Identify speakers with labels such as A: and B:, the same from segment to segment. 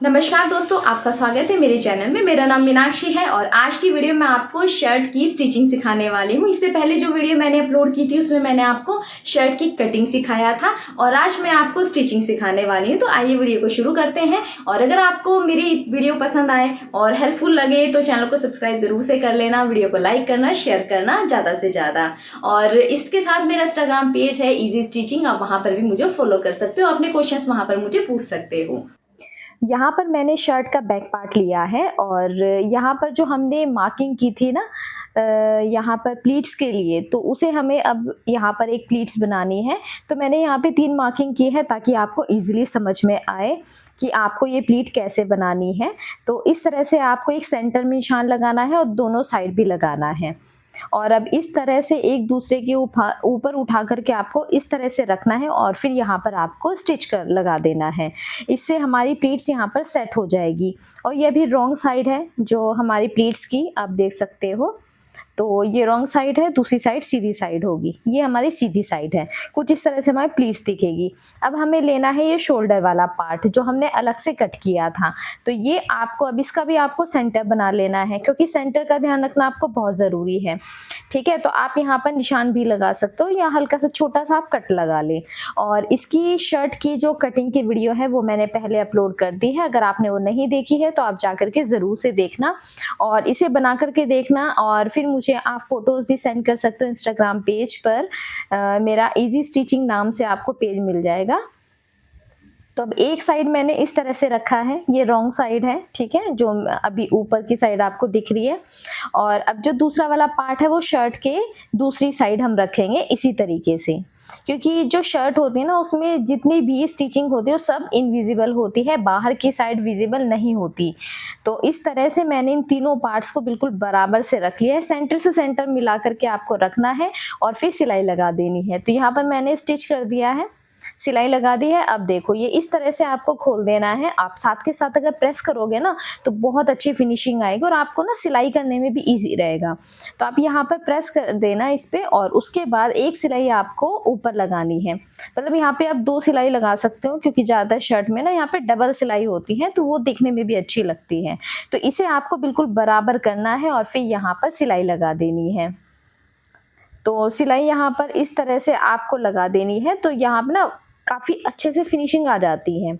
A: नमस्कार दोस्तों, आपका स्वागत है मेरे चैनल में। मेरा नाम मीनाक्षी है और आज की वीडियो में आपको शर्ट की स्टिचिंग सिखाने वाली हूँ। इससे पहले जो वीडियो मैंने अपलोड की थी उसमें मैंने आपको शर्ट की कटिंग सिखाया था और आज मैं आपको स्टिचिंग सिखाने वाली हूँ। तो आइए वीडियो को शुरू करते हैं। और अगर आपको मेरी वीडियो पसंद आए और हेल्पफुल लगे तो चैनल को सब्सक्राइब जरूर से कर लेना, वीडियो को लाइक करना, शेयर करना ज़्यादा से ज़्यादा। और इसके साथ मेरा इंस्टाग्राम पेज है ईजी स्टिचिंग, आप वहाँ पर भी मुझे फॉलो कर सकते हो, अपने क्वेश्चंस वहाँ पर मुझे पूछ सकते हो। यहाँ पर मैंने शर्ट का बैक पार्ट लिया है और यहाँ पर जो हमने मार्किंग की थी ना यहाँ पर प्लीट्स के लिए, तो उसे हमें अब यहाँ पर एक प्लीट्स बनानी है। तो मैंने यहाँ पे 3 मार्किंग की है ताकि आपको इजीली समझ में आए कि आपको ये प्लीट कैसे बनानी है। तो इस तरह से आपको एक सेंटर में निशान लगाना है और दोनों साइड भी लगाना है। और अब इस तरह से एक दूसरे के ऊपर उठा करके आपको इस तरह से रखना है और फिर यहाँ पर आपको स्टिच कर लगा देना है। इससे हमारी प्लीट्स यहाँ पर सेट हो जाएगी। और ये अभी रॉन्ग साइड है जो हमारी प्लीट्स की, आप देख सकते हो। तो ये रॉन्ग साइड है, दूसरी साइड सीधी साइड होगी। ये हमारी सीधी साइड है। कुछ इस तरह से हमारी प्लीट्स दिखेगी। अब हमें लेना है ये शोल्डर वाला पार्ट जो हमने अलग से कट किया था। तो ये आपको अब इसका भी आपको सेंटर बना लेना है क्योंकि सेंटर का ध्यान रखना आपको बहुत ज़रूरी है। ठीक है, तो आप यहाँ पर निशान भी लगा सकते हो या हल्का सा छोटा सा आप कट लगा ले। और इसकी शर्ट की जो कटिंग की वीडियो है वो मैंने पहले अपलोड कर दी है। अगर आपने वो नहीं देखी है तो आप जा करके ज़रूर से देखना और इसे बना करके देखना। और फिर मुझे आप फोटोज़ भी सेंड कर सकते हो इंस्टाग्राम पेज पर। मेरा इजी स्टिचिंग नाम से आपको पेज मिल जाएगा। तो अब एक साइड मैंने इस तरह से रखा है, ये रॉन्ग साइड है, ठीक है, जो अभी ऊपर की साइड आपको दिख रही है। और अब जो दूसरा वाला पार्ट है वो शर्ट के दूसरी साइड हम रखेंगे इसी तरीके से, क्योंकि जो शर्ट होती है ना उसमें जितनी भी स्टिचिंग होती है वो सब इनविजिबल होती है, बाहर की साइड विजिबल नहीं होती। तो इस तरह से मैंने इन तीनों पार्ट्स को बिल्कुल बराबर से रख लिया है। सेंटर से सेंटर मिला करके आपको रखना है और फिर सिलाई लगा देनी है। तो यहाँ पर मैंने स्टिच कर दिया है, सिलाई लगा दी है। अब देखो ये इस तरह से आपको खोल देना है। आप साथ के साथ अगर प्रेस करोगे ना तो बहुत अच्छी फिनिशिंग आएगी और आपको ना सिलाई करने में भी इजी रहेगा। तो आप यहाँ पर प्रेस कर देना इस पे और उसके बाद एक सिलाई आपको ऊपर लगानी है। मतलब यहाँ पे आप 2 सिलाई लगा सकते हो क्योंकि ज़्यादा शर्ट में ना यहाँ पे डबल सिलाई होती है तो वो दिखने में भी अच्छी लगती है। तो इसे आपको बिल्कुल बराबर करना है और फिर यहाँ पर सिलाई लगा देनी है। तो सिलाई यहाँ पर इस तरह से आपको लगा देनी है। तो यहाँ पर ना काफ़ी अच्छे से फिनिशिंग आ जाती है।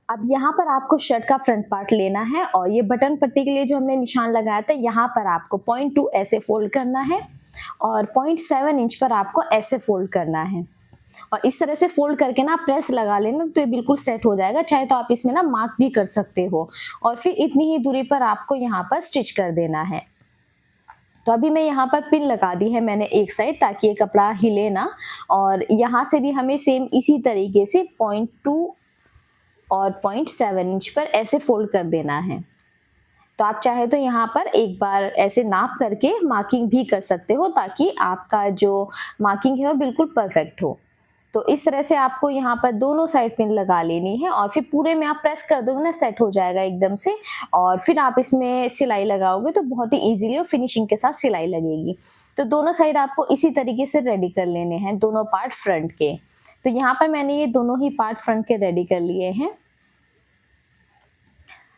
A: अब यहाँ पर आपको शर्ट का फ्रंट पार्ट लेना है और ये बटन पट्टी के लिए जो हमने निशान लगाया था यहाँ पर आपको 0.2 ऐसे फोल्ड करना है और 0.7 इंच पर आपको ऐसे फोल्ड करना है। और इस तरह से फोल्ड करके ना प्रेस लगा लेना तो ये बिल्कुल सेट हो जाएगा। चाहे तो आप इसमें ना मार्क भी कर सकते हो और फिर इतनी ही दूरी पर आपको यहाँ पर स्टिच कर देना है। तो अभी मैं यहाँ पर पिन लगा दी है मैंने एक साइड ताकि ये कपड़ा हिले ना। और यहाँ से भी हमें सेम इसी तरीके से 0.2 और 0.7 इंच पर ऐसे फोल्ड कर देना है। तो आप चाहे तो यहाँ पर एक बार ऐसे नाप करके मार्किंग भी कर सकते हो ताकि आपका जो मार्किंग है वो बिल्कुल परफेक्ट हो। तो इस तरह से आपको यहाँ पर दोनों साइड पिन लगा लेनी है और फिर पूरे में आप प्रेस कर दोगे ना सेट हो जाएगा एकदम से। और फिर आप इसमें सिलाई लगाओगे तो बहुत ही इजीली और फिनिशिंग के साथ सिलाई लगेगी। तो दोनों साइड आपको इसी तरीके से रेडी कर लेने हैं, दोनों पार्ट फ्रंट के। तो यहाँ पर मैंने ये दोनों ही पार्ट फ्रंट के रेडी कर लिए हैं।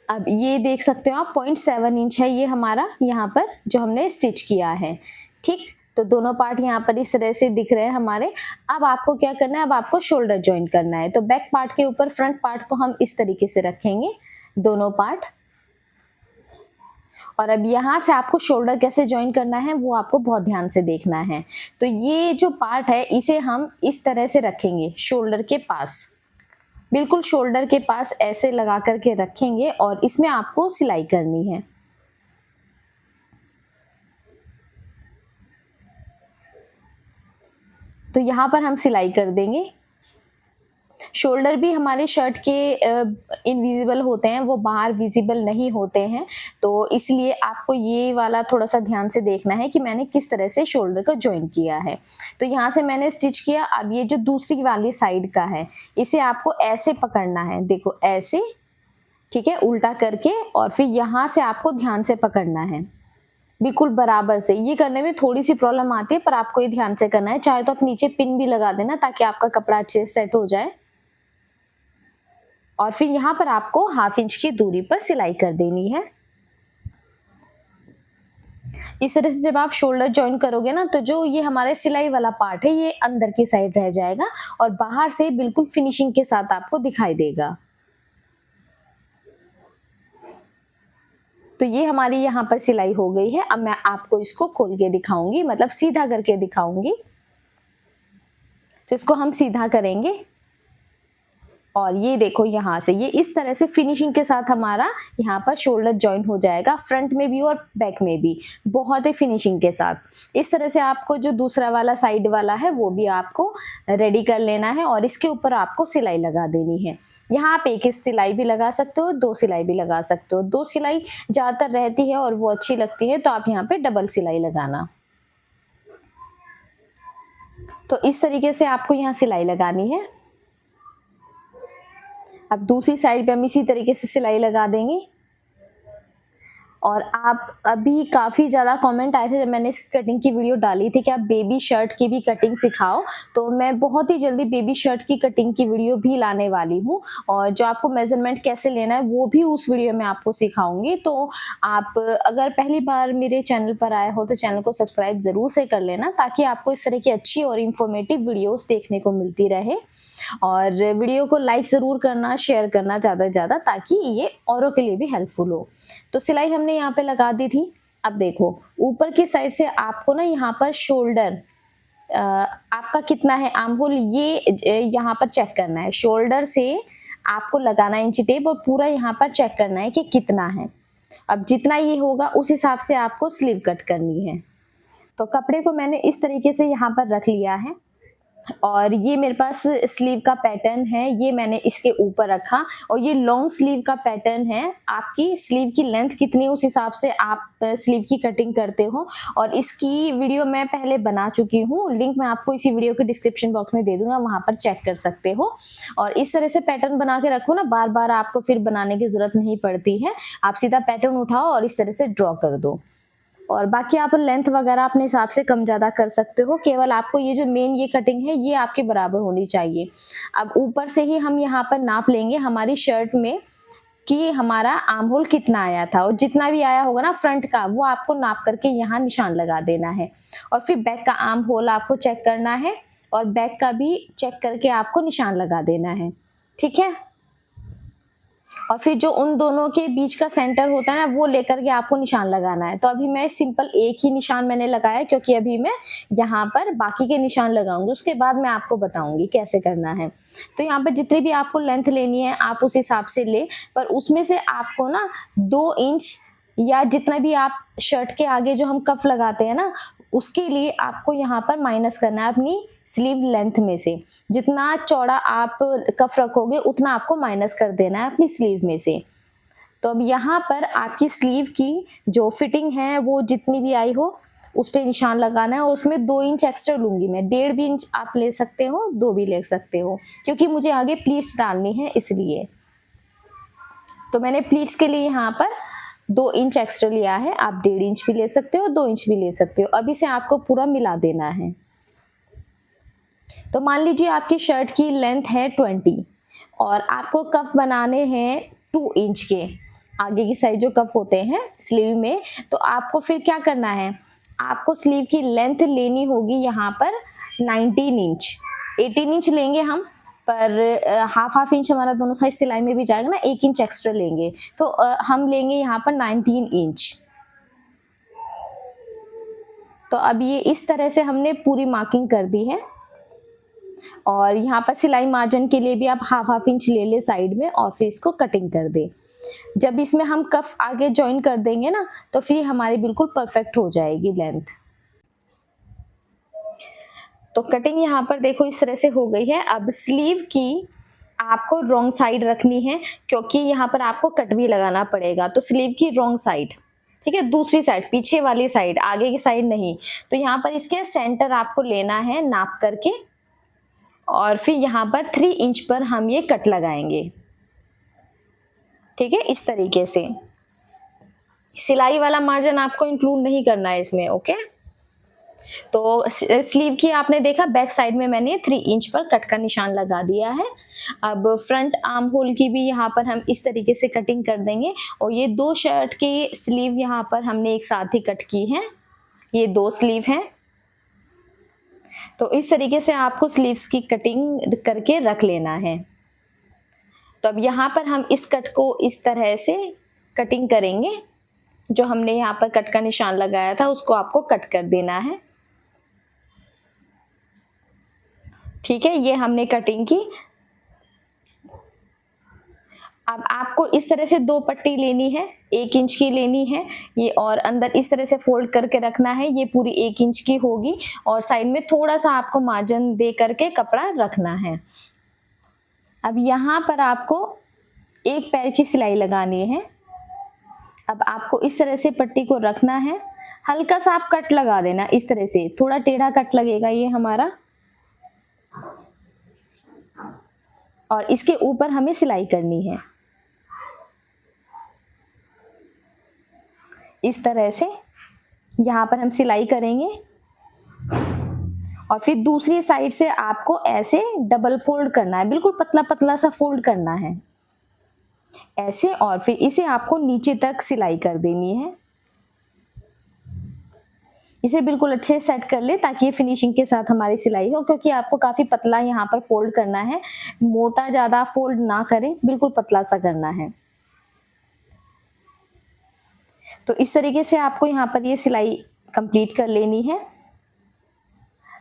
A: अब ये देख सकते हो आप 0.7 इंच है ये हमारा यहाँ पर जो हमने स्टिच किया है। ठीक, तो दोनों पार्ट यहाँ पर इस तरह से दिख रहे हैं हमारे। अब आपको क्या करना है, अब आपको शोल्डर जॉइंट करना है। तो बैक पार्ट के ऊपर फ्रंट पार्ट को हम इस तरीके से रखेंगे, दोनों पार्ट। और अब यहाँ से आपको शोल्डर कैसे जॉइन करना है वो आपको बहुत ध्यान से देखना है। तो ये जो पार्ट है इसे हम इस तरह से रखेंगे शोल्डर के पास, बिल्कुल शोल्डर के पास ऐसे लगा करके रखेंगे और इसमें आपको सिलाई करनी है। तो यहाँ पर हम सिलाई कर देंगे। शोल्डर भी हमारे शर्ट के इनविजिबल होते हैं, वो बाहर विजिबल नहीं होते हैं। तो इसलिए आपको ये वाला थोड़ा सा ध्यान से देखना है कि मैंने किस तरह से शोल्डर को जॉइन किया है। तो यहाँ से मैंने स्टिच किया। अब ये जो दूसरी वाली साइड का है इसे आपको ऐसे पकड़ना है, देखो ऐसे, ठीक है, उल्टा करके। और फिर यहाँ से आपको ध्यान से पकड़ना है बिल्कुल बराबर से। ये करने में थोड़ी सी प्रॉब्लम आती है पर आपको ये ध्यान से करना है। चाहे तो आप नीचे पिन भी लगा देना ताकि आपका कपड़ा अच्छे से सेट हो जाए।
B: और फिर यहाँ पर आपको 1/2 इंच की दूरी पर सिलाई कर देनी है। इस तरह से जब आप शोल्डर जॉइन करोगे ना, तो जो ये हमारे सिलाई वाला पार्ट है ये अंदर की साइड रह जाएगा और बाहर से बिल्कुल फिनिशिंग के साथ आपको दिखाई देगा। तो ये हमारी यहाँ पर सिलाई हो गई है। अब मैं आपको इसको खोल के दिखाऊंगी, मतलब सीधा करके दिखाऊंगी। तो इसको हम सीधा करेंगे और ये देखो यहाँ से ये इस तरह से फिनिशिंग के साथ हमारा यहाँ पर शोल्डर जॉइन हो जाएगा, फ्रंट में भी और बैक में भी, बहुत ही फिनिशिंग के साथ। इस तरह से आपको जो दूसरा वाला साइड वाला है वो भी आपको रेडी कर लेना है और इसके ऊपर आपको सिलाई लगा देनी है। यहाँ आप एक सिलाई भी लगा सकते हो, 2 सिलाई भी लगा सकते हो। 2 सिलाई ज़्यादातर रहती है और वो अच्छी लगती है, तो आप यहाँ पे डबल सिलाई लगाना। तो इस तरीके से आपको यहाँ सिलाई लगानी है। अब दूसरी साइड पे हम इसी तरीके से सिलाई लगा देंगे। और आप अभी काफ़ी ज़्यादा कमेंट आए थे जब मैंने इस कटिंग की वीडियो डाली थी कि आप बेबी शर्ट की भी कटिंग सिखाओ, तो मैं बहुत ही जल्दी बेबी शर्ट की कटिंग की वीडियो भी लाने वाली हूँ और जो आपको मेजरमेंट कैसे लेना है वो भी उस वीडियो में आपको सिखाऊंगी। तो आप अगर पहली बार मेरे चैनल पर आए हो तो चैनल को सब्सक्राइब ज़रूर से कर लेना, ताकि आपको इस तरह की अच्छी और इन्फॉर्मेटिव वीडियोज़ देखने को मिलती रहे। और वीडियो को लाइक ज़रूर करना, शेयर करना ज़्यादा से ज़्यादा, ताकि ये औरों के लिए भी हेल्पफुल हो। तो सिलाई हमने यहाँ पे लगा दी थी। अब देखो ऊपर की साइड से आपको ना यहाँ पर शोल्डर आपका कितना है, आर्म होल, ये यहाँ पर चेक करना है। शोल्डर से आपको लगाना है इंची टेप और पूरा यहाँ पर चेक करना है कि कितना है। अब जितना ये होगा उस हिसाब से आपको स्लीव कट करनी है। तो कपड़े को मैंने इस तरीके से यहाँ पर रख लिया है और ये मेरे पास स्लीव का पैटर्न है, ये मैंने इसके ऊपर रखा। और ये लॉन्ग स्लीव का पैटर्न है। आपकी स्लीव की लेंथ कितनी है उस हिसाब से आप स्लीव की कटिंग करते हो, और इसकी वीडियो मैं पहले बना चुकी हूँ, लिंक मैं आपको इसी वीडियो के डिस्क्रिप्शन बॉक्स में दे दूंगा, वहां पर चेक कर सकते हो। और इस तरह से पैटर्न बना के रखो ना, बार बार आपको फिर बनाने की जरूरत नहीं पड़ती है। आप सीधा पैटर्न उठाओ और इस तरह से ड्रॉ कर दो। और बाकी आप लेंथ वगैरह अपने हिसाब से कम ज़्यादा कर सकते हो, केवल आपको ये जो मेन ये कटिंग है ये आपके बराबर होनी चाहिए। अब ऊपर से ही हम यहाँ पर नाप लेंगे हमारी शर्ट में कि हमारा आर्म होल कितना आया था, और जितना भी आया होगा ना फ्रंट का वो आपको नाप करके यहाँ निशान लगा देना है। और फिर बैक का आर्म होल आपको चेक करना है और बैक का भी चेक करके आपको निशान लगा देना है, ठीक है। और फिर जो उन दोनों के बीच का सेंटर होता है ना वो लेकर के आपको निशान लगाना है। तो अभी मैं सिंपल एक ही निशान मैंने लगाया, क्योंकि अभी मैं यहाँ पर बाकी के निशान लगाऊंगी, उसके बाद मैं आपको बताऊंगी कैसे करना है। तो यहाँ पर जितनी भी आपको लेंथ लेनी है आप उस हिसाब से ले, पर उसमें से आपको ना 2 इंच या जितना भी आप शर्ट के आगे जो हम कफ लगाते हैं ना उसके लिए आपको यहाँ पर माइनस करना है अपनी स्लीव लेंथ में से। जितना चौड़ा आप कफ रखोगे उतना आपको माइनस कर देना है अपनी स्लीव में से। तो अब यहाँ पर आपकी स्लीव की जो फिटिंग है वो जितनी भी आई हो उस पर निशान लगाना है, और उसमें 2 इंच एक्स्ट्रा लूंगी मैं। 1.5 भी इंच आप ले सकते हो, 2 भी ले सकते हो, क्योंकि मुझे आगे प्लीट्स डालनी है इसलिए। तो मैंने प्लीट्स के लिए यहाँ पर 2 इंच एक्स्ट्रा लिया है। आप 1.5 इंच भी ले सकते हो, 2 इंच भी ले सकते हो। अब इसे आपको पूरा मिला देना है। तो मान लीजिए आपकी शर्ट की लेंथ है 20 और आपको कफ बनाने हैं 2 इंच के, आगे की साइड जो कफ होते हैं स्लीव में। तो आपको फिर क्या करना है, आपको स्लीव की लेंथ लेनी होगी यहाँ पर 19 इंच। 18 इंच लेंगे हम, पर हाफ इंच हमारा दोनों साइड सिलाई में भी जाएगा ना, 1 इंच एक्स्ट्रा लेंगे। तो हम लेंगे यहाँ पर 19 इंच। तो अब ये इस तरह से हमने पूरी मार्किंग कर दी है। और यहाँ पर सिलाई मार्जिन के लिए भी आप हाफ इंच ले ले साइड में और फिर इसको कटिंग कर दे। जब इसमें हम कफ आगे ज्वाइन कर देंगे ना तो फिर हमारी बिल्कुल परफेक्ट हो जाएगी लेंथ। तो कटिंग यहाँ पर देखो इस तरह से हो गई है। अब स्लीव की आपको रॉन्ग साइड रखनी है, क्योंकि यहाँ पर आपको कट भी लगाना पड़ेगा। तो स्लीव की रॉन्ग साइड, ठीक है, दूसरी साइड, पीछे वाली साइड, आगे की साइड नहीं। तो यहाँ पर इसके सेंटर आपको लेना है नाप करके, और फिर यहाँ पर 3 इंच पर हम ये कट लगाएंगे, ठीक है, इस तरीके से। सिलाई वाला मार्जिन आपको इंक्लूड नहीं करना है इसमें, ओके। तो स्लीव की आपने देखा बैक साइड में मैंने 3 इंच पर कट का निशान लगा दिया है। अब फ्रंट आर्म होल की भी यहाँ पर हम इस तरीके से कटिंग कर देंगे और ये 2 शर्ट की स्लीव यहाँ पर हमने एक साथ ही कट की है। ये 2 स्लीव हैं। तो इस तरीके से आपको स्लीव्स की कटिंग करके रख लेना है। तो अब यहाँ पर हम इस कट को इस तरह से कटिंग करेंगे। जो हमने यहाँ पर कट का निशान लगाया था उसको आपको कट कर देना है। ठीक है, ये हमने कटिंग की। अब आपको इस तरह से 2 पट्टी लेनी है, 1 इंच की लेनी है ये, और अंदर इस तरह से फोल्ड करके रखना है। ये पूरी 1 इंच की होगी और साइड में थोड़ा सा आपको मार्जिन दे करके कपड़ा रखना है। अब यहाँ पर आपको एक पैर की सिलाई लगानी है। अब आपको इस तरह से पट्टी को रखना है, हल्का सा आप कट लगा देना इस तरह से, थोड़ा टेढ़ा कट लगेगा ये हमारा, और इसके ऊपर हमें सिलाई करनी है इस तरह से। यहाँ पर हम सिलाई करेंगे और फिर दूसरी साइड से आपको ऐसे डबल फोल्ड करना है, बिल्कुल पतला पतला सा फोल्ड करना है ऐसे, और फिर इसे आपको नीचे तक सिलाई कर देनी है। इसे बिल्कुल अच्छे से सेट कर ले ताकि ये फिनिशिंग के साथ हमारी सिलाई हो, क्योंकि आपको काफी पतला यहाँ पर फोल्ड करना है, मोटा ज्यादा फोल्ड ना करें, बिल्कुल पतला सा करना है। तो इस तरीके से आपको यहाँ पर ये सिलाई कंप्लीट कर लेनी है।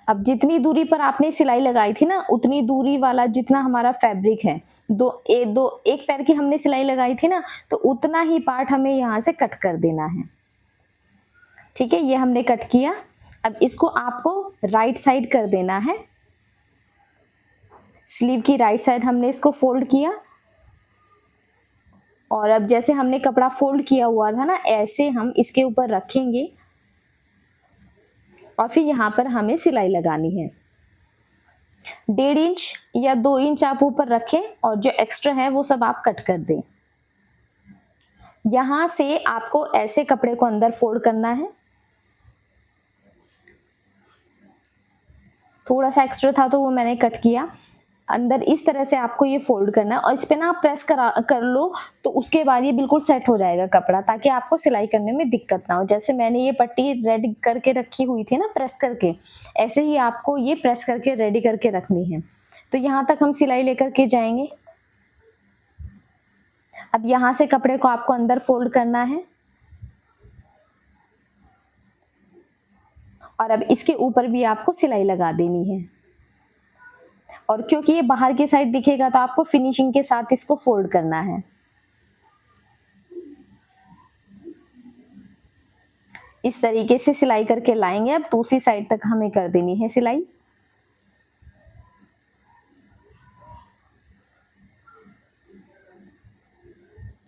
B: अब जितनी दूरी पर आपने सिलाई लगाई थी ना, उतनी दूरी वाला जितना हमारा फैब्रिक है, एक पैर की हमने सिलाई लगाई थी ना, तो उतना ही पार्ट हमें यहाँ से कट कर देना है। ठीक है, ये हमने कट किया। अब इसको आपको राइट साइड कर देना है। स्लीव की राइट साइड हमने इसको फोल्ड किया, और अब जैसे हमने कपड़ा फोल्ड किया हुआ था ना, ऐसे हम इसके ऊपर रखेंगे और फिर यहाँ पर हमें सिलाई लगानी है। 1.5 इंच या 2 इंच आप ऊपर रखें और जो एक्स्ट्रा है वो सब आप कट कर दें। यहां से आपको ऐसे कपड़े को अंदर फोल्ड करना है। थोड़ा सा एक्स्ट्रा था तो वो मैंने कट किया। अंदर इस तरह से आपको ये फोल्ड करना है और इस पे ना आप प्रेस कर लो तो उसके बाद ये बिल्कुल सेट हो जाएगा कपड़ा, ताकि आपको सिलाई करने में दिक्कत ना हो। जैसे मैंने ये पट्टी रेडी करके रखी हुई थी ना प्रेस करके, ऐसे ही आपको ये प्रेस करके रेडी करके रखनी है। तो यहाँ तक हम सिलाई लेकर के जाएंगे। अब यहाँ से कपड़े को आपको अंदर फोल्ड करना है और अब इसके ऊपर भी आपको सिलाई लगा देनी है। और क्योंकि ये बाहर की साइड दिखेगा तो आपको फिनिशिंग के साथ इसको फोल्ड करना है। इस तरीके से सिलाई करके लाएंगे। अब दूसरी साइड तक हमें कर देनी है सिलाई।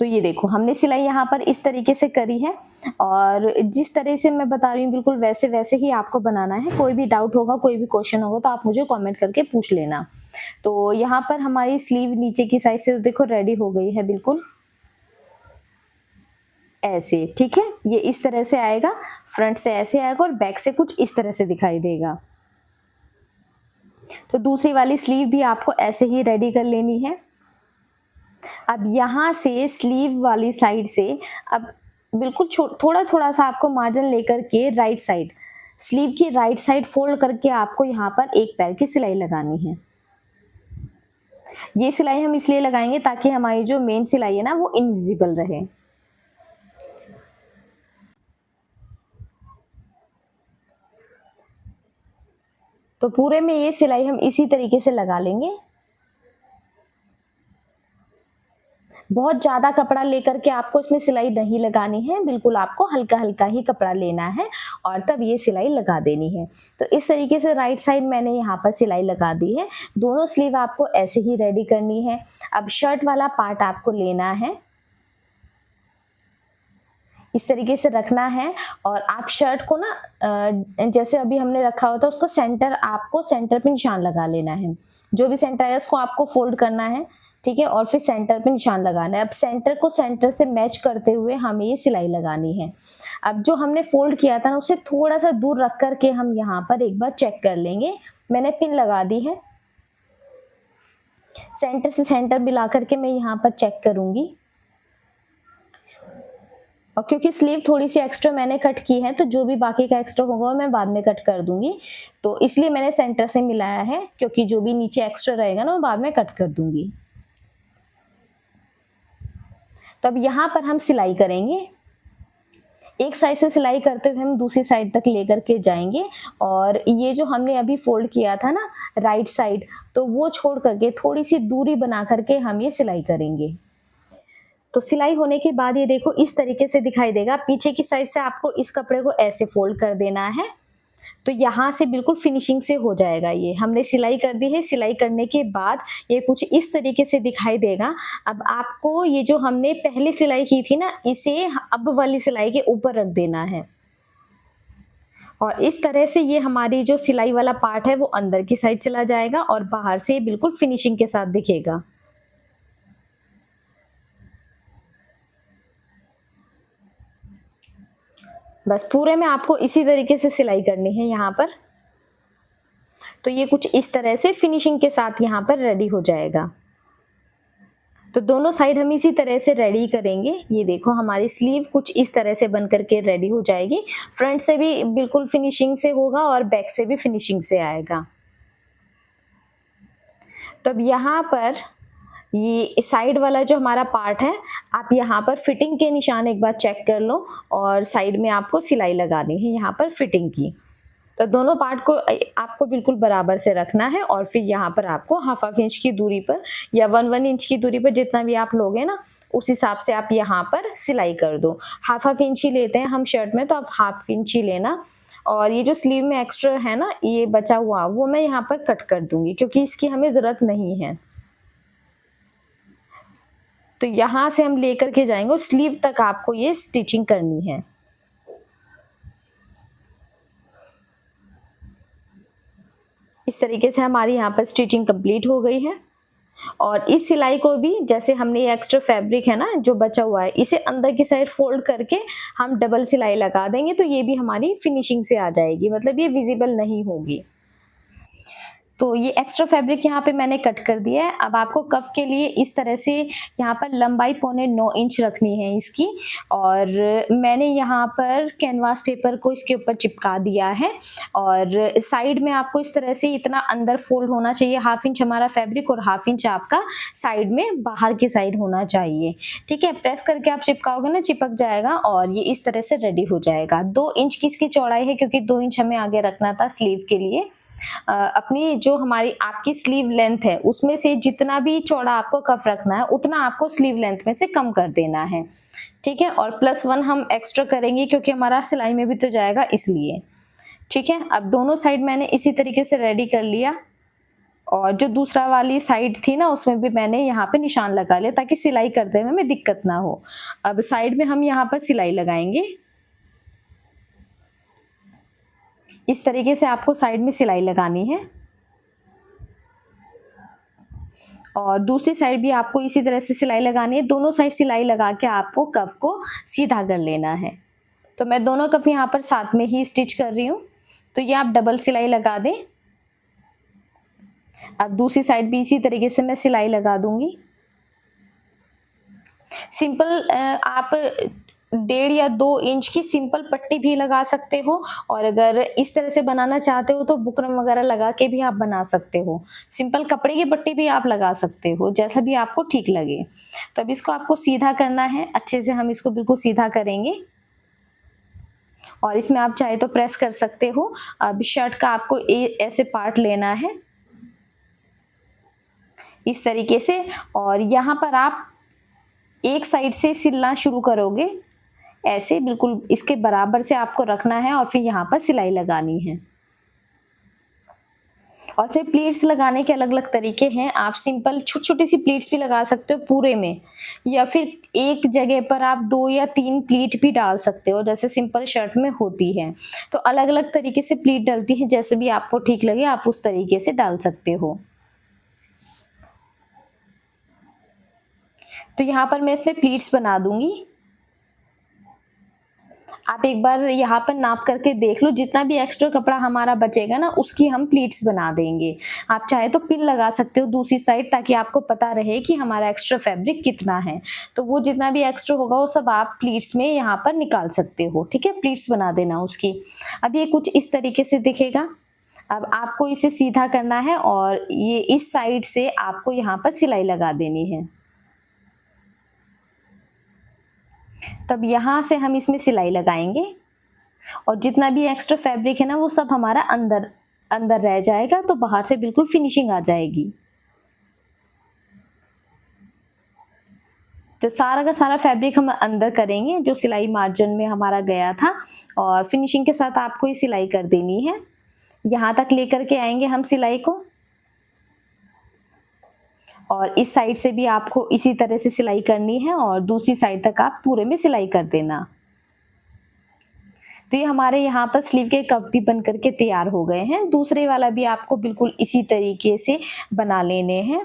B: तो ये देखो हमने सिलाई यहाँ पर इस तरीके से करी है, और जिस तरह से मैं बता रही हूँ बिल्कुल वैसे वैसे ही आपको बनाना है। कोई भी डाउट होगा, कोई भी क्वेश्चन होगा तो आप मुझे कमेंट करके पूछ लेना। तो यहाँ पर हमारी स्लीव नीचे की साइड से तो देखो रेडी हो गई है बिल्कुल ऐसे। ठीक है, ये इस तरह से आएगा, फ्रंट से ऐसे आएगा और बैक से कुछ इस तरह से दिखाई देगा। तो दूसरी वाली स्लीव भी आपको ऐसे ही रेडी कर लेनी है। अब यहाँ से स्लीव वाली साइड से अब बिल्कुल थोड़ा थोड़ा सा आपको मार्जिन लेकर के राइट साइड, स्लीव की राइट साइड फोल्ड करके आपको यहाँ पर एक पैर की सिलाई लगानी है। ये सिलाई हम इसलिए लगाएंगे ताकि हमारी जो मेन सिलाई है ना वो इनविजिबल रहे। तो पूरे में ये सिलाई हम इसी तरीके से लगा लेंगे। बहुत ज्यादा कपड़ा लेकर के आपको इसमें सिलाई नहीं लगानी है, बिल्कुल आपको हल्का हल्का ही कपड़ा लेना है और तब ये सिलाई लगा देनी है। तो इस तरीके से राइट साइड मैंने यहाँ पर सिलाई लगा दी है। दोनों स्लीव आपको ऐसे ही रेडी करनी है। अब शर्ट वाला पार्ट आपको लेना है, इस तरीके से रखना है और आप शर्ट को ना जैसे अभी हमने रखा हुआ था उसको आपको सेंटर पे निशान लगा लेना है। जो भी सेंटर है उसको आपको फोल्ड करना है ठीक है, और फिर सेंटर पे निशान लगाना है। अब सेंटर को सेंटर से मैच करते हुए हमें ये सिलाई लगानी है। अब जो हमने फोल्ड किया था ना, उससे थोड़ा सा दूर रख करके हम यहाँ पर एक बार चेक कर लेंगे। मैंने पिन लगा दी है, सेंटर से सेंटर मिला करके मैं यहाँ पर चेक करूंगी। और क्योंकि स्लीव थोड़ी सी एक्स्ट्रा मैंने कट की है, तो जो भी बाकी का एक्स्ट्रा होगा मैं बाद में कट कर दूंगी। तो इसलिए मैंने सेंटर से मिलाया है, क्योंकि जो भी नीचे एक्स्ट्रा रहेगा ना वो बाद में कट कर दूंगी। तो अब यहाँ पर हम सिलाई करेंगे। एक साइड से सिलाई करते हुए हम दूसरी साइड तक लेकर के जाएंगे, और ये जो हमने अभी फोल्ड किया था ना राइट साइड, तो वो छोड़ करके थोड़ी सी दूरी बना करके हम ये सिलाई करेंगे। तो सिलाई होने के बाद ये देखो इस तरीके से दिखाई देगा। पीछे की साइड से आपको इस कपड़े को ऐसे फोल्ड कर देना है, तो यहाँ से बिल्कुल फिनिशिंग से हो जाएगा। ये हमने सिलाई कर दी है। सिलाई करने के बाद ये कुछ इस तरीके से दिखाई देगा। अब आपको ये जो हमने पहले सिलाई की थी ना, इसे अब वाली सिलाई के ऊपर रख देना है, और इस तरह से ये हमारी जो सिलाई वाला पार्ट है वो अंदर की साइड चला जाएगा और बाहर से बिल्कुल फिनिशिंग के साथ दिखेगा। बस पूरे में आपको इसी तरीके से सिलाई करनी है यहाँ पर। तो ये कुछ इस तरह से फिनिशिंग के साथ यहाँ पर रेडी हो जाएगा। तो दोनों साइड हम इसी तरह से रेडी करेंगे। ये देखो हमारी स्लीव कुछ इस तरह से बन करके रेडी हो जाएगी। फ्रंट से भी बिल्कुल फिनिशिंग से होगा और बैक से भी फिनिशिंग से आएगा। तब यहाँ पर ये साइड वाला जो हमारा पार्ट है, आप यहाँ पर फिटिंग के निशान एक बार चेक कर लो, और साइड में आपको सिलाई लगानी है यहाँ पर फिटिंग की। तो दोनों पार्ट को आपको बिल्कुल बराबर से रखना है, और फिर यहाँ पर आपको हाफ इंच की दूरी पर या 1 इंच की दूरी पर, जितना भी आप लोगे ना उस हिसाब से आप यहाँ पर सिलाई कर दो। हाफ इंच ही लेते हैं हम शर्ट में, तो आप हाफ इंच ही लेना। और ये जो स्लीव में एक्स्ट्रा है ना ये बचा हुआ, वो मैं यहाँ पर कट कर दूंगी, क्योंकि इसकी हमें जरूरत नहीं है। तो यहाँ से हम लेकर के जाएंगे और स्लीव तक आपको ये स्टिचिंग करनी है। इस तरीके से हमारी यहाँ पर स्टिचिंग कंप्लीट हो गई है। और इस सिलाई को भी जैसे हमने ये एक्स्ट्रा फैब्रिक है ना जो बचा हुआ है, इसे अंदर की साइड फोल्ड करके हम डबल सिलाई लगा देंगे, तो ये भी हमारी फिनिशिंग से आ जाएगी, मतलब ये विजिबल नहीं होगी। तो ये एक्स्ट्रा फैब्रिक यहाँ पे मैंने कट कर दिया है। अब आपको कफ के लिए इस तरह से यहाँ पर लंबाई 9.25 इंच रखनी है इसकी, और मैंने यहाँ पर कैनवास पेपर को इसके ऊपर चिपका दिया है। और साइड में आपको इस तरह से इतना अंदर फोल्ड होना चाहिए, हाफ इंच हमारा फैब्रिक और हाफ इंच आपका साइड में बाहर की साइड होना चाहिए। ठीक है, प्रेस करके आप चिपकाओगे ना चिपक जाएगा, और ये इस तरह से रेडी हो जाएगा। 2 इंच की इसकी चौड़ाई है, क्योंकि 2 इंच हमें आगे रखना था स्लीव के लिए। अपनी जो हमारी आपकी स्लीव लेंथ है उसमें से जितना भी चौड़ा आपको कफ रखना है उतना आपको स्लीव लेंथ में से कम कर देना है। ठीक है, और +1 हम एक्स्ट्रा करेंगे, क्योंकि हमारा सिलाई में भी तो जाएगा इसलिए। ठीक है, अब दोनों साइड मैंने इसी तरीके से रेडी कर लिया, और जो दूसरा वाली साइड थी ना उसमें भी मैंने यहाँ पे निशान लगा लिया, ताकि सिलाई करते हुए हमें दिक्कत ना हो। अब साइड में हम यहाँ पर सिलाई लगाएंगे। इस तरीके से आपको साइड में सिलाई लगानी है, और दूसरी साइड भी आपको इसी तरह से सिलाई लगानी है। दोनों साइड सिलाई लगा के आपको कफ को सीधा कर लेना है। तो मैं दोनों कफ यहाँ पर साथ में ही स्टिच कर रही हूँ, तो ये आप डबल सिलाई लगा दें। अब दूसरी साइड भी इसी तरीके से मैं सिलाई लगा दूंगी। सिंपल आप 1.5 या 2 इंच की सिंपल पट्टी भी लगा सकते हो, और अगर इस तरह से बनाना चाहते हो तो बुकरम वगैरह लगा के भी आप बना सकते हो। सिंपल कपड़े की पट्टी भी आप लगा सकते हो, जैसा भी आपको ठीक लगे। तो अब इसको आपको सीधा करना है, अच्छे से हम इसको बिल्कुल सीधा करेंगे, और इसमें आप चाहे तो प्रेस कर सकते हो। अब शर्ट का आपको ऐसे पार्ट लेना है इस तरीके से, और यहाँ पर आप एक साइड से सिलना शुरू करोगे, ऐसे बिल्कुल इसके बराबर से आपको रखना है, और फिर यहाँ पर सिलाई लगानी है। और फिर प्लीट्स लगाने के अलग अलग तरीके हैं। आप सिंपल छोटी छोटी सी प्लीट्स भी लगा सकते हो पूरे में, या फिर एक जगह पर आप 2 या 3 प्लीट भी डाल सकते हो, जैसे सिंपल शर्ट में होती है। तो अलग अलग तरीके से प्लीट डलती है, जैसे भी आपको ठीक लगे आप उस तरीके से डाल सकते हो। तो यहाँ पर मैं इसमें प्लीट्स बना दूंगी। आप एक बार यहाँ पर नाप करके देख लो, जितना भी एक्स्ट्रा कपड़ा हमारा बचेगा ना उसकी हम प्लीट्स बना देंगे। आप चाहे तो पिन लगा सकते हो दूसरी साइड, ताकि आपको पता रहे कि हमारा एक्स्ट्रा फैब्रिक कितना है। तो वो जितना भी एक्स्ट्रा होगा वो सब आप प्लीट्स में यहाँ पर निकाल सकते हो। ठीक है, प्लीट्स बना देना उसकी। अब ये कुछ इस तरीके से दिखेगा। अब आपको इसे सीधा करना है और ये इस साइड से आपको यहाँ पर सिलाई लगा देनी है। तब यहाँ से हम इसमें सिलाई लगाएंगे और जितना भी एक्स्ट्रा फैब्रिक है ना वो सब हमारा अंदर अंदर रह जाएगा, तो बाहर से बिल्कुल फिनिशिंग आ जाएगी। तो सारा का सारा फैब्रिक हम अंदर करेंगे जो सिलाई मार्जिन में हमारा गया था, और फिनिशिंग के साथ आपको ये सिलाई कर देनी है। यहाँ तक लेकर के आएंगे हम सिलाई को, और इस साइड से भी आपको इसी तरह से सिलाई करनी है और दूसरी साइड तक आप पूरे में सिलाई कर देना। तो ये हमारे यहाँ पर स्लीव के कप भी बन करके तैयार हो गए हैं। दूसरे वाला भी आपको बिल्कुल इसी तरीके से बना लेने हैं।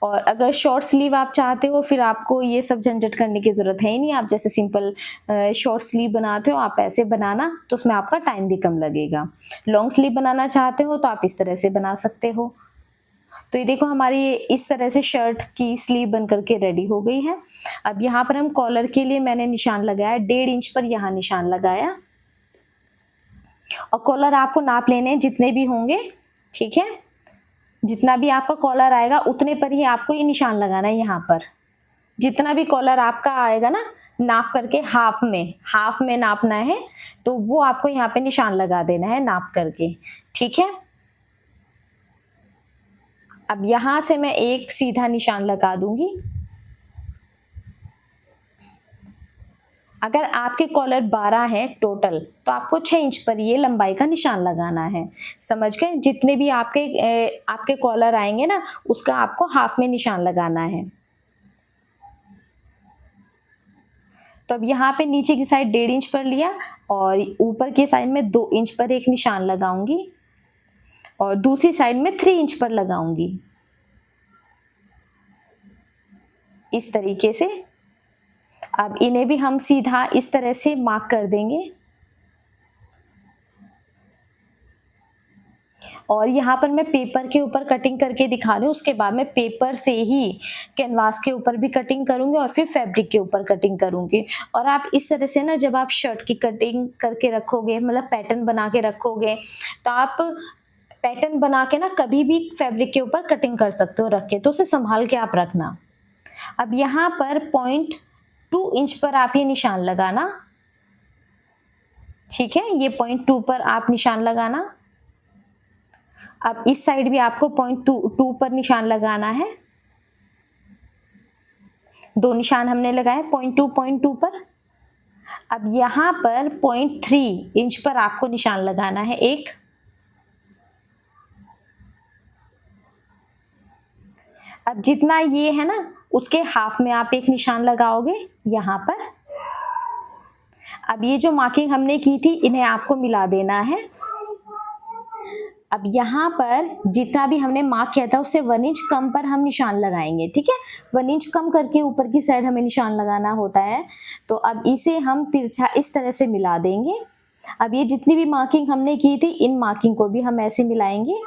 B: और अगर शॉर्ट स्लीव आप चाहते हो फिर आपको ये सब झंझट करने की जरूरत है ही नहीं। आप जैसे सिंपल शॉर्ट स्लीव बनाते हो आप ऐसे बनाना, तो उसमें आपका टाइम भी कम लगेगा। लॉन्ग स्लीव बनाना चाहते हो तो आप इस तरह से बना सकते हो। तो ये देखो हमारी इस तरह से शर्ट की स्लीव बन करके रेडी हो गई है। अब यहाँ पर हम कॉलर के लिए मैंने निशान लगाया 1.5 इंच पर, यहाँ निशान लगाया। और कॉलर आपको नाप लेने जितने भी होंगे, ठीक है, जितना भी आपका कॉलर आएगा उतने पर ही आपको ये निशान लगाना है। यहाँ पर जितना भी कॉलर आपका आएगा ना, नाप करके हाफ में नापना है, तो वो आपको यहाँ पे निशान लगा देना है नाप करके। ठीक है, अब यहां से मैं एक सीधा निशान लगा दूंगी। अगर आपके कॉलर 12 है टोटल, तो आपको 6 इंच पर ये लंबाई का निशान लगाना है। समझ गए? जितने भी आपके कॉलर आएंगे ना उसका आपको हाफ में निशान लगाना है। तो अब यहाँ पे नीचे की साइड 1.5 इंच पर लिया और ऊपर की साइड में 2 इंच पर एक निशान लगाऊंगी और दूसरी साइड में 3 इंच पर लगाऊंगी, इस तरीके से। अब इन्हें भी हम सीधा इस तरह से मार्क कर देंगे। और यहाँ पर मैं पेपर के ऊपर कटिंग करके दिखा रही हूँ, उसके बाद मैं पेपर से ही कैनवास के ऊपर भी कटिंग करूंगी और फिर फैब्रिक के ऊपर कटिंग करूंगी। और आप इस तरह से ना जब आप शर्ट की कटिंग करके रखोगे, मतलब पैटर्न बना के रखोगे, तो आप पैटर्न बना के ना कभी भी फैब्रिक के ऊपर कटिंग कर सकते हो रख के, तो उसे संभाल के आप रखना। अब यहाँ पर 0.2 इंच पर आप ये निशान लगाना। ठीक है, ये 0.2 पर आप निशान लगाना। अब इस साइड भी आपको 0.2 पर निशान लगाना है। 2 निशान हमने लगाए 0.2 पर। अब यहाँ पर 0.3 इंच पर आपको निशान लगाना है एक। अब जितना ये है ना उसके हाफ में आप एक निशान लगाओगे यहाँ पर। अब ये जो मार्किंग हमने की थी इन्हें आपको मिला देना है। अब यहाँ पर जितना भी हमने मार्क किया था उससे 1 इंच कम पर हम निशान लगाएंगे। ठीक है, 1 इंच कम करके ऊपर की साइड हमें निशान लगाना होता है। तो अब इसे हम तिरछा इस तरह से मिला देंगे। अब ये जितनी भी मार्किंग हमने की थी इन मार्किंग को भी हम ऐसे मिलाएंगे।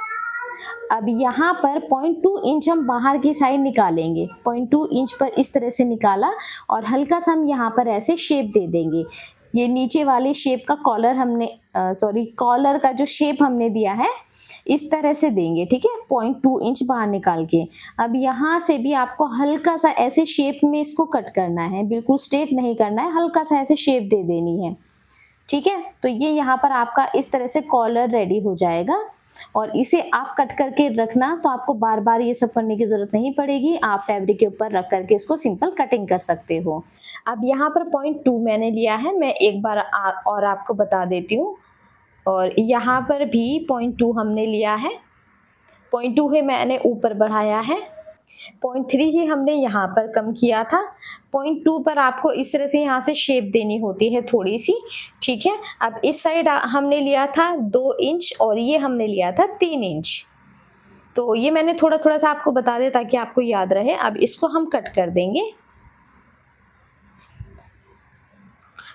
B: अब यहाँ पर 0.2 इंच हम बाहर की साइड निकालेंगे। 0.2 इंच पर इस तरह से निकाला और हल्का सा हम यहाँ पर ऐसे शेप दे देंगे। ये नीचे वाले शेप का कॉलर हमने कॉलर का जो शेप हमने दिया है इस तरह से देंगे। ठीक है, 0.2 इंच बाहर निकाल के। अब यहाँ से भी आपको हल्का सा ऐसे शेप में इसको कट करना है, बिल्कुल स्ट्रेट नहीं करना है, हल्का सा ऐसे शेप दे देनी है। ठीक है, तो ये यहाँ पर आपका इस तरह से कॉलर रेडी हो जाएगा और इसे आप कट करके रखना, तो आपको बार बार ये सब करने की जरूरत नहीं पड़ेगी। आप फैब्रिक के ऊपर रख करके इसको सिंपल कटिंग कर सकते हो। अब यहाँ पर 0.2 मैंने लिया है, मैं एक बार और आपको बता देती हूँ। और यहाँ पर भी 0.2 हमने लिया है, 0.2 है मैंने ऊपर बढ़ाया है, 0.3 ही हमने यहाँ पर कम किया था। 0.2 पर आपको इस तरह से यहाँ से शेप देनी होती है थोड़ी सी। ठीक है, अब इस साइड हमने लिया था 2 इंच और ये हमने लिया था 3 इंच। तो ये मैंने थोड़ा थोड़ा सा आपको बता दिया ताकि आपको याद रहे। अब इसको हम कट कर देंगे।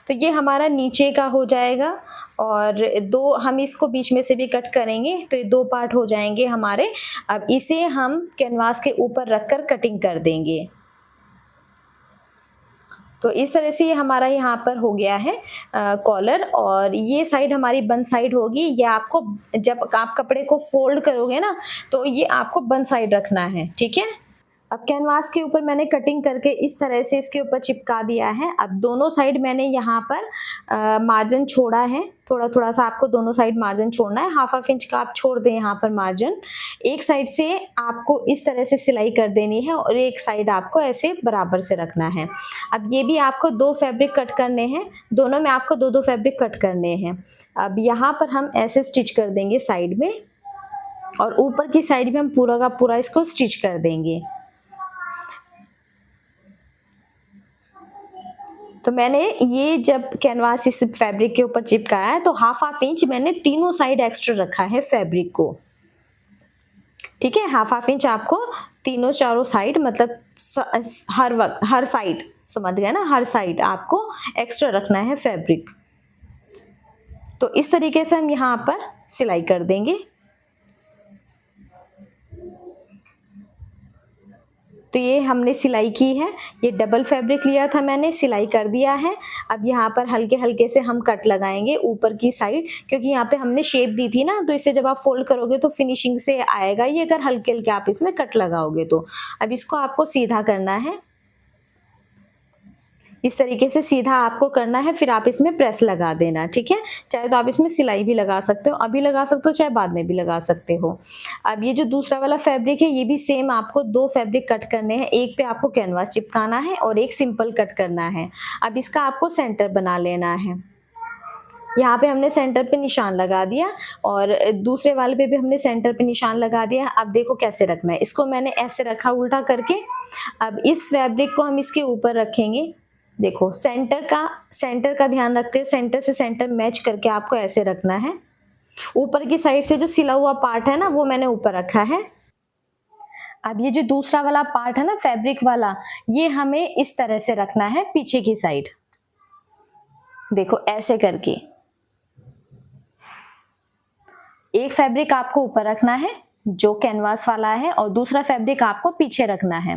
B: तो ये हमारा नीचे का हो जाएगा और दो हम इसको बीच में से भी कट करेंगे, तो ये दो पार्ट हो जाएंगे हमारे। अब इसे हम कैनवास के ऊपर रखकर कटिंग कर देंगे। तो इस तरह से ये हमारा यहाँ पर हो गया है कॉलर, और ये साइड हमारी बंद साइड होगी। ये आपको जब आप कपड़े को फोल्ड करोगे ना, तो ये आपको बंद साइड रखना है, ठीक है। अब कैनवास के ऊपर मैंने कटिंग करके इस तरह से इसके ऊपर चिपका दिया है। अब दोनों साइड मैंने यहाँ पर मार्जिन छोड़ा है, थोड़ा थोड़ा सा आपको दोनों साइड मार्जिन छोड़ना है। हाफ हाफ इंच का आप छोड़ दें यहाँ पर मार्जिन। एक साइड से आपको इस तरह से सिलाई कर देनी है और एक साइड आपको ऐसे बराबर से रखना है। अब ये भी आपको दो फैब्रिक कट करने हैं, दोनों में आपको दो दो फैब्रिक कट करने हैं। अब यहाँ पर हम ऐसे स्टिच कर देंगे साइड में, और ऊपर की साइड में हम पूरा का पूरा इसको स्टिच कर देंगे। तो मैंने ये जब कैनवास इस फैब्रिक के ऊपर चिपकाया है, तो हाफ हाफ इंच मैंने तीनों साइड एक्स्ट्रा रखा है फैब्रिक को, ठीक है। हाफ हाफ इंच आपको तीनों चारों साइड, मतलब हर वक्त हर साइड, समझ गए ना, हर साइड आपको एक्स्ट्रा रखना है फैब्रिक। तो इस तरीके से हम यहाँ पर सिलाई कर देंगे। तो ये हमने सिलाई की है, ये डबल फैब्रिक लिया था मैंने, सिलाई कर दिया है। अब यहाँ पर हल्के हल्के से हम कट लगाएंगे ऊपर की साइड, क्योंकि यहाँ पे हमने शेप दी थी ना, तो इसे जब आप फोल्ड करोगे तो फिनिशिंग से आएगा ये, अगर हल्के हल्के आप इसमें कट लगाओगे तो। अब इसको आपको सीधा करना है, इस तरीके से सीधा आपको करना है, फिर आप इसमें प्रेस लगा देना, ठीक है। चाहे तो आप इसमें सिलाई भी लगा सकते हो, अभी लगा सकते हो, चाहे बाद में भी लगा सकते हो। अब ये जो दूसरा वाला फैब्रिक है, ये भी सेम आपको दो फैब्रिक कट करने हैं, एक पे आपको कैनवास चिपकाना है और एक सिंपल कट करना है। अब इसका आपको सेंटर बना लेना है। यहाँ पे हमने सेंटर पे निशान लगा दिया और दूसरे वाले पे भी हमने सेंटर पे निशान लगा दिया। अब देखो कैसे रखना है, इसको मैंने ऐसे रखा उल्टा करके। अब इस फैब्रिक को हम इसके ऊपर रखेंगे। देखो सेंटर का ध्यान रखते हैं, सेंटर से सेंटर मैच करके आपको ऐसे रखना है। ऊपर की साइड से जो सिला हुआ पार्ट है ना, वो मैंने ऊपर रखा है। अब ये जो दूसरा वाला पार्ट है ना फैब्रिक वाला, ये हमें इस तरह से रखना है पीछे की साइड, देखो ऐसे करके। एक फैब्रिक आपको ऊपर रखना है जो कैनवास वाला है, और दूसरा फैब्रिक आपको पीछे रखना है।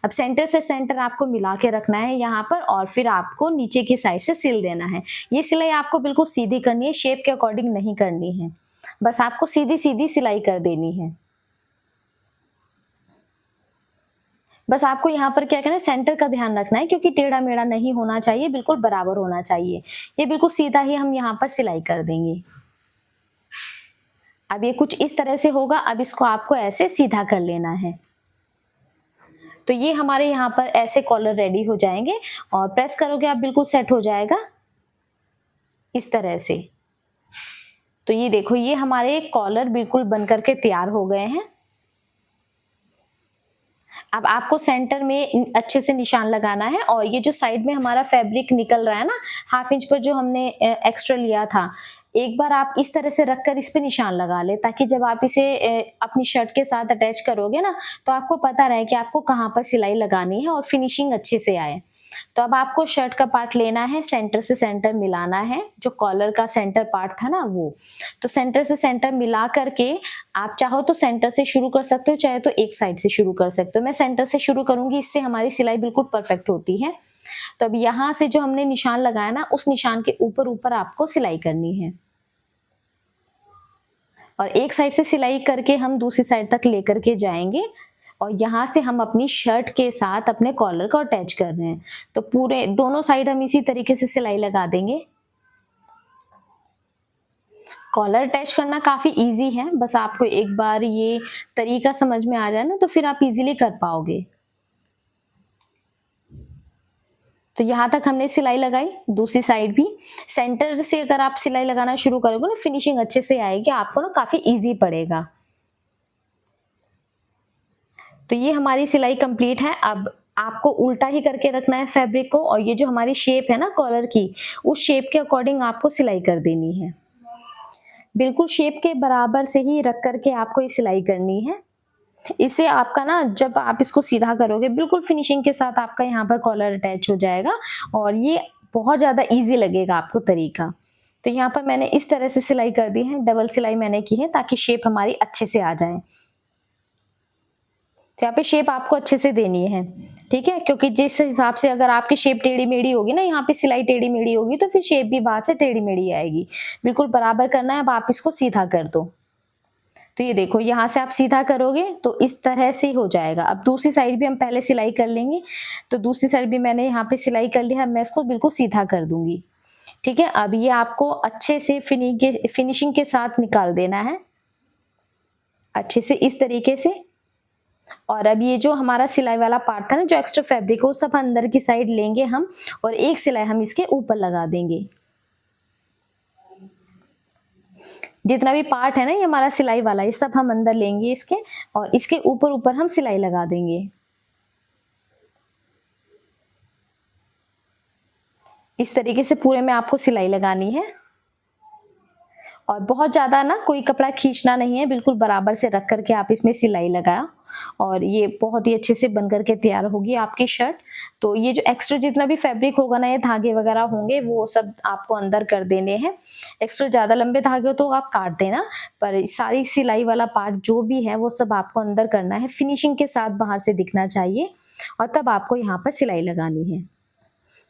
B: अब सेंटर से सेंटर आपको मिला के रखना है यहाँ पर, और फिर आपको नीचे की साइड से सिल देना है। ये सिलाई आपको बिल्कुल सीधी करनी है, शेप के अकॉर्डिंग नहीं करनी है, बस आपको सीधी सीधी सिलाई कर देनी है। बस आपको यहाँ पर क्या करना है, सेंटर का ध्यान रखना है, क्योंकि टेढ़ा मेढ़ा नहीं होना चाहिए, बिल्कुल बराबर होना चाहिए। ये बिल्कुल सीधा ही हम यहाँ पर सिलाई कर देंगे। अब ये कुछ इस तरह से होगा। अब इसको आपको ऐसे सीधा कर लेना है। तो ये हमारे यहाँ पर ऐसे कॉलर रेडी हो जाएंगे, और प्रेस करोगे आप बिल्कुल सेट हो जाएगा इस तरह से। तो ये देखो, ये हमारे कॉलर बिल्कुल बन करके तैयार हो गए हैं। अब आपको सेंटर में अच्छे से निशान लगाना है, और ये जो साइड में हमारा फैब्रिक निकल रहा है ना, हाफ इंच पर जो हमने एक्स्ट्रा लिया था, एक बार आप इस तरह से रखकर इस पे निशान लगा ले, ताकि जब आप इसे अपनी शर्ट के साथ अटैच करोगे ना, तो आपको पता रहे कि आपको कहाँ पर सिलाई लगानी है और फिनिशिंग अच्छे से आए। तो अब आपको शर्ट का पार्ट लेना है, सेंटर से सेंटर मिलाना है, जो कॉलर का सेंटर पार्ट था ना वो। तो सेंटर से सेंटर मिला करके आप चाहो तो सेंटर से शुरू कर सकते हो, चाहे तो एक साइड से शुरू कर सकते हो। मैं सेंटर से शुरू करूंगी, इससे हमारी सिलाई बिल्कुल परफेक्ट होती है। तो अब यहाँ से जो हमने निशान लगाया ना, उस निशान के ऊपर ऊपर आपको सिलाई करनी है, और एक साइड से सिलाई करके हम दूसरी साइड तक लेकर के जाएंगे, और यहाँ से हम अपनी शर्ट के साथ अपने कॉलर को अटैच कर रहे हैं। तो पूरे दोनों साइड हम इसी तरीके से सिलाई लगा देंगे। कॉलर अटैच करना काफी इजी है, बस आपको एक बार ये तरीका समझ में आ जाए ना, तो फिर आप इजीली कर पाओगे। तो यहाँ तक हमने सिलाई लगाई, दूसरी साइड भी सेंटर से अगर आप सिलाई लगाना शुरू करोगे ना, फिनिशिंग अच्छे से आएगी, आपको ना काफी इजी पड़ेगा। तो ये हमारी सिलाई कंप्लीट है। अब आपको उल्टा ही करके रखना है फैब्रिक को, और ये जो हमारी शेप है ना कॉलर की, उस शेप के अकॉर्डिंग आपको सिलाई कर देनी है। बिल्कुल शेप के बराबर से ही रख करके आपको ये सिलाई करनी है। इससे आपका ना जब आप इसको सीधा करोगे बिल्कुल फिनिशिंग के साथ आपका यहाँ पर कॉलर अटैच हो जाएगा और ये बहुत ज़्यादा इजी लगेगा आपको तरीका। तो यहाँ पर मैंने इस तरह से सिलाई कर दी है, डबल सिलाई मैंने की है ताकि शेप हमारी अच्छे से आ जाए। तो यहाँ पे शेप आपको अच्छे से देनी है, ठीक है, क्योंकि जिस हिसाब से अगर आपकी शेप टेढ़ी मेढ़ी होगी ना, यहाँ पे सिलाई टेढ़ी मेढ़ी होगी तो फिर शेप भी बाहर से टेढ़ी मेढ़ी आएगी। बिल्कुल बराबर करना है। अब आप इसको सीधा कर दो। तो ये देखो यहाँ से आप सीधा करोगे तो इस तरह से हो जाएगा। अब दूसरी साइड भी हम पहले सिलाई कर लेंगे। तो दूसरी साइड भी मैंने यहाँ पे सिलाई कर लिया है। मैं इसको बिल्कुल सीधा कर दूंगी, ठीक है। अब ये आपको अच्छे से फिनिशिंग के साथ निकाल देना है, अच्छे से इस तरीके से। और अब ये जो हमारा सिलाई वाला पार्ट था ना, जो एक्स्ट्रा फैब्रिक है, वो सब अंदर की साइड लेंगे हम और एक सिलाई हम इसके ऊपर लगा देंगे। जितना भी पार्ट है ना ये हमारा सिलाई वाला, ये सब हम अंदर लेंगे इसके और इसके ऊपर ऊपर हम सिलाई लगा देंगे। इस तरीके से पूरे में आपको सिलाई लगानी है और बहुत ज्यादा ना कोई कपड़ा खींचना नहीं है, बिल्कुल बराबर से रख करके आप इसमें सिलाई लगाओ और ये बहुत ही अच्छे से बन करके तैयार होगी आपकी शर्ट। तो ये जो एक्स्ट्रा जितना भी फैब्रिक होगा ना, ये धागे वगैरह होंगे, वो सब आपको अंदर कर देने हैं। एक्स्ट्रा ज्यादा लंबे धागे हो तो आप काट देना, पर सारी सिलाई वाला पार्ट जो भी है वो सब आपको अंदर करना है। फिनिशिंग के साथ बाहर से दिखना चाहिए और तब आपको यहाँ पर सिलाई लगानी है।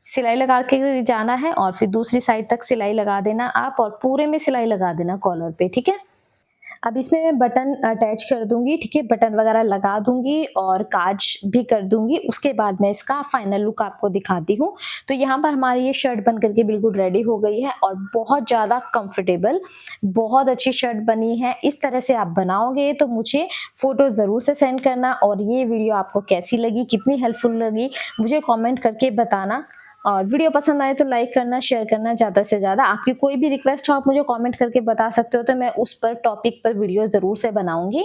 B: सिलाई लगा के जाना है और फिर दूसरी साइड तक सिलाई लगा देना आप और पूरे में सिलाई लगा देना कॉलर पे, ठीक है। अब इसमें मैं बटन अटैच कर दूंगी, ठीक है, बटन वगैरह लगा दूंगी और काज भी कर दूंगी। उसके बाद मैं इसका फाइनल लुक आपको दिखाती हूँ। तो यहाँ पर हमारी ये शर्ट बन करके बिल्कुल रेडी हो गई है और बहुत ज़्यादा कंफर्टेबल, बहुत अच्छी शर्ट बनी है। इस तरह से आप बनाओगे तो मुझे फोटो ज़रूर से सेंड करना और ये वीडियो आपको कैसी लगी, कितनी हेल्पफुल लगी, मुझे कॉमेंट करके बताना। और वीडियो पसंद आए तो लाइक करना, शेयर करना ज़्यादा से ज़्यादा। आपकी कोई भी रिक्वेस्ट हो आप मुझे कमेंट करके बता सकते हो, तो मैं उस पर टॉपिक पर वीडियो ज़रूर से बनाऊंगी।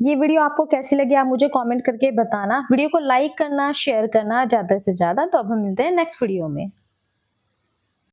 B: ये वीडियो आपको कैसी लगी आप मुझे कमेंट करके बताना। वीडियो को लाइक करना, शेयर करना ज़्यादा से ज़्यादा। तो अब हम मिलते हैं नेक्स्ट वीडियो में।